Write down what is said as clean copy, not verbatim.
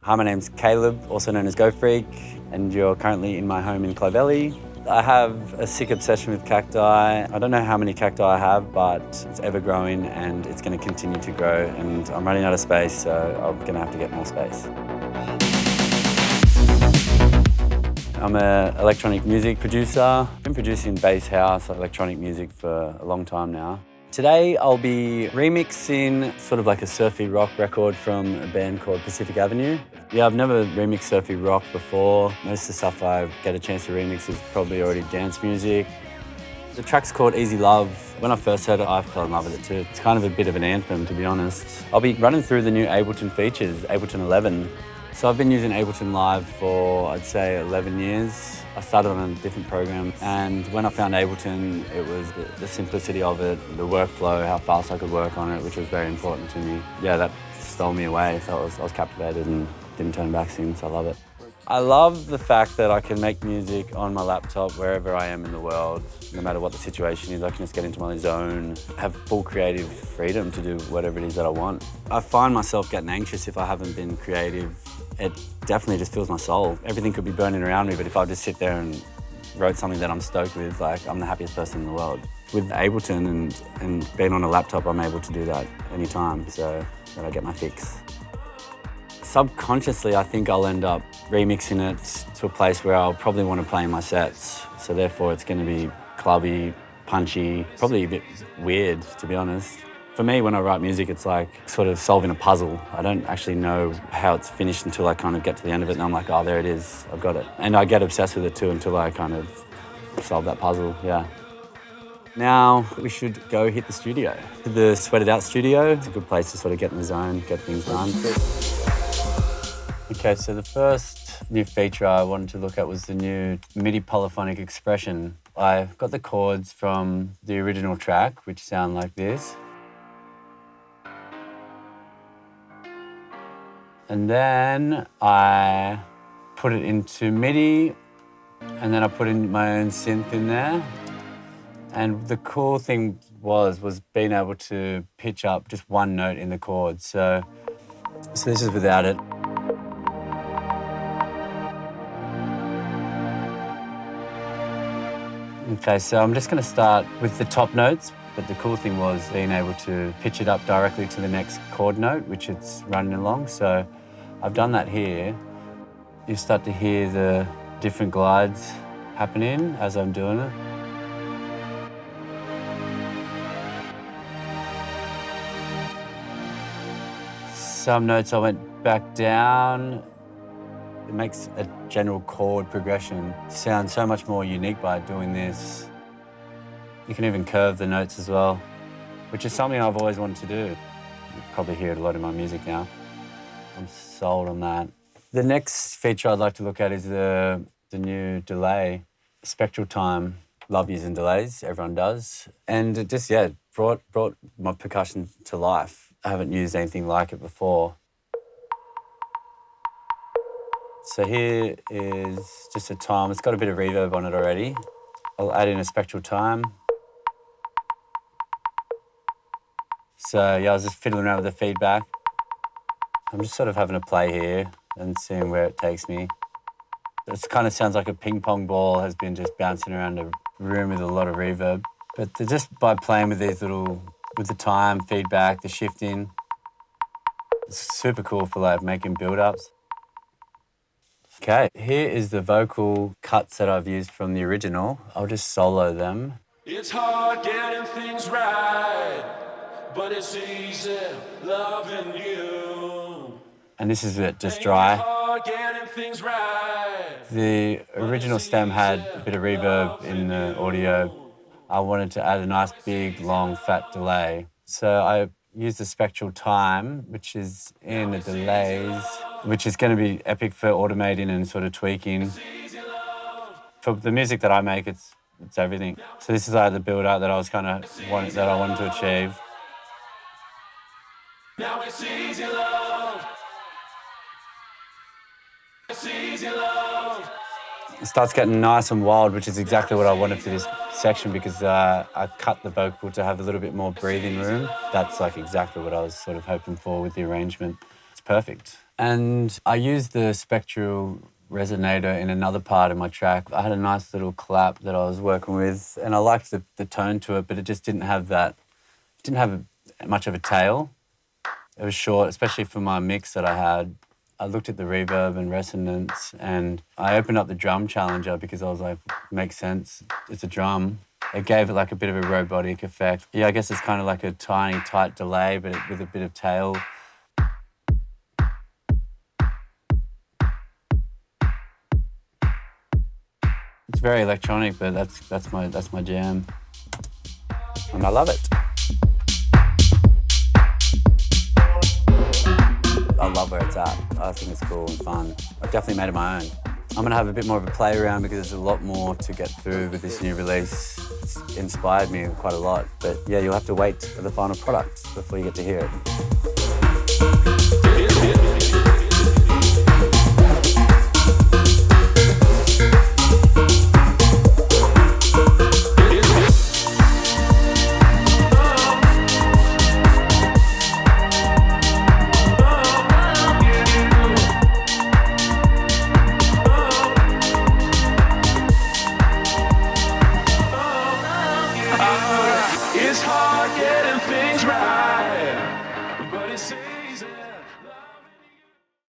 Hi, my name's Caleb, also known as Go Freek, and you're currently in my home in Clovelly. I have a sick obsession with cacti. I don't know how many cacti I have, but it's ever growing and it's going to continue to grow, and I'm running out of space, so I'm going to have to get more space. I'm an electronic music producer. I've been producing bass house, electronic music for a long time now. Today I'll be remixing sort of like a surfy rock record from a band called Pacific Avenue. Yeah, I've never remixed surfy rock before. Most of the stuff I get a chance to remix is probably already dance music. The track's called Easy Love. When I first heard it, I fell in love with it too. It's kind of a bit of an anthem, to be honest. I'll be running through the new Ableton features, Ableton 11. So I've been using Ableton Live for, I'd say, 11 years. I started on a different program, and when I found Ableton, it was the simplicity of it, the workflow, how fast I could work on it, which was very important to me. Yeah, that stole me away, so I was captivated and didn't turn back since. I love it. I love the fact that I can make music on my laptop wherever I am in the world. No matter what the situation is, I can just get into my zone, have full creative freedom to do whatever it is that I want. I find myself getting anxious if I haven't been creative. It definitely just fills my soul. Everything could be burning around me, but if I just sit there and wrote something that I'm stoked with, like, I'm the happiest person in the world. With Ableton and being on a laptop, I'm able to do that anytime, so that I get my fix. Subconsciously, I think I'll end up remixing it to a place where I'll probably want to play in my sets. So therefore, it's going to be clubby, punchy, probably a bit weird, to be honest. For me, when I write music, it's like sort of solving a puzzle. I don't actually know how it's finished until I kind of get to the end of it, and I'm like, oh, there it is, I've got it. And I get obsessed with it too until I kind of solve that puzzle, yeah. Now we should go hit the studio. The Sweat It Out studio, it's a good place to sort of get in the zone, get things done. Okay, so the first new feature I wanted to look at was the new MIDI polyphonic expression. I got the chords from the original track, which sound like this. And then I put it into MIDI, and then I put in my own synth in there. And the cool thing was being able to pitch up just one note in the chord. So this is without it. Okay, so I'm just going to start with the top notes, but the cool thing was being able to pitch it up directly to the next chord note, which it's running along. So I've done that here. You start to hear the different glides happening as I'm doing it. Some notes I went back down. It makes a general chord progression sound so much more unique by doing this. You can even curve the notes as well, which is something I've always wanted to do. You probably hear it a lot in my music now. I'm sold on that. The next feature I'd like to look at is the new delay, spectral time. Love using delays, everyone does. And it just, yeah, brought my percussion to life. I haven't used anything like it before. So here is just a time. It's got a bit of reverb on it already. I'll add in a spectral time. So yeah, I was just fiddling around with the feedback. I'm just sort of having a play here and seeing where it takes me. It kind of sounds like a ping pong ball has been just bouncing around a room with a lot of reverb. But just by playing with these with the time, feedback, the shifting, it's super cool for like making build-ups. Okay, here is the vocal cuts that I've used from the original. I'll just solo them. It's hard getting things right, but it's easy loving you. And this is it, just dry. The original stem had a bit of reverb in the audio. I wanted to add a nice big, long, fat delay. So I used the spectral time, which is in the delays, which is going to be epic for automating and sort of tweaking. For the music that I make, it's everything. So this is like the build-up that I was kind of wanted to achieve. Now it's easy love. It's easy love. It starts getting nice and wild, which is exactly what I wanted for this section because I cut the vocal to have a little bit more breathing room. That's like exactly what I was sort of hoping for with the arrangement. It's perfect. And I used the spectral resonator in another part of my track. I had a nice little clap that I was working with, and I liked the tone to it, but it just didn't have much of a tail. It was short, especially for my mix that I had. I looked at the reverb and resonance, and I opened up the drum challenger because I was like, makes sense, it's a drum. It gave it like a bit of a robotic effect. Yeah, I guess it's kind of like a tiny, tight delay, but with a bit of tail. It's very electronic, but that's my jam, and I love it. I love where it's at. I think it's cool and fun. I've definitely made it my own. I'm gonna have a bit more of a play around because there's a lot more to get through with this new release. It's inspired me quite a lot, but yeah, you'll have to wait for the final product before you get to hear it. It's hard getting things right, but it seems